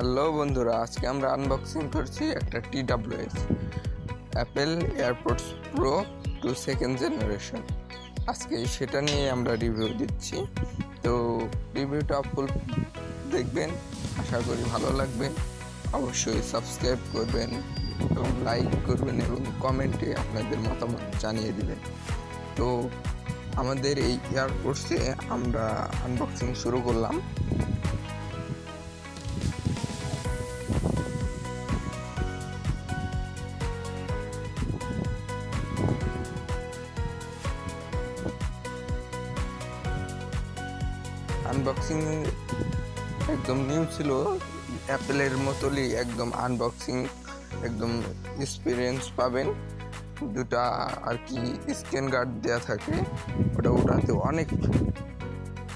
Hello বন্ধুরা, আজকে আমরা আনবক্সিং করছি একটা TWS Apple AirPods pro 2 second generation. আজকে সেটা নিয়ে আমরা রিভিউ দিচ্ছি। তো রিভিউটা ফুল দেখবেন, আশা করি ভালো লাগবে। অবশ্যই সাবস্ক্রাইব করবেন এবং লাইক করবেন এবং কমেন্টে আপনাদের মতামত জানিয়ে দিবেন। তো আমাদের এই এয়ারপডসে আমরা আনবক্সিং শুরু করলাম। আনবক্সিং একদম নিউ ছিল, অ্যাপেলের মতোই একদম আনবক্সিং একদম এক্সপিরিয়েন্স পাবেন। দুটা আর কি স্ক্যান গার্ড দেওয়া থাকে, ওটাতে অনেক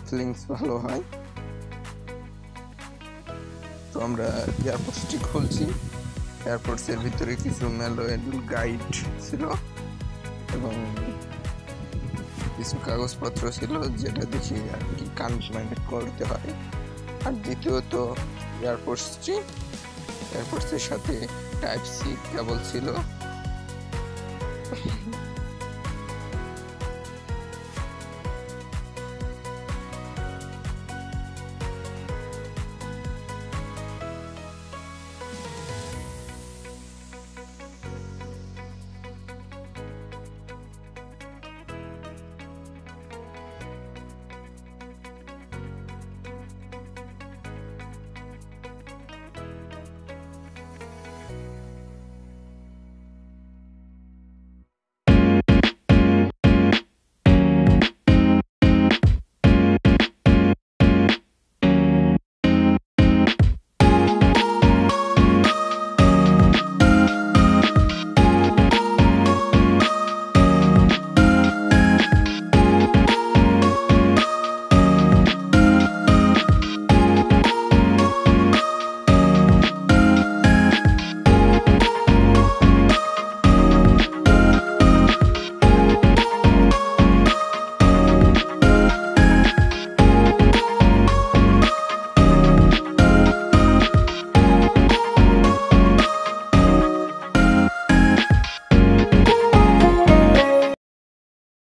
ফিলিংস ভালো হয়। তো আমরা এয়ারপডসটি খুলছি। এয়ারপডসের ভিতরে কিছু ম্যানুয়াল গাইড ছিল এবং কিছু কাগজপত্র ছিল, যেটা দেখে আর কি কানেক্ট করতে হয়। আর দ্বিতীয়ত এয়ারপডসের সাথে টাইপ সি কেবল ছিল।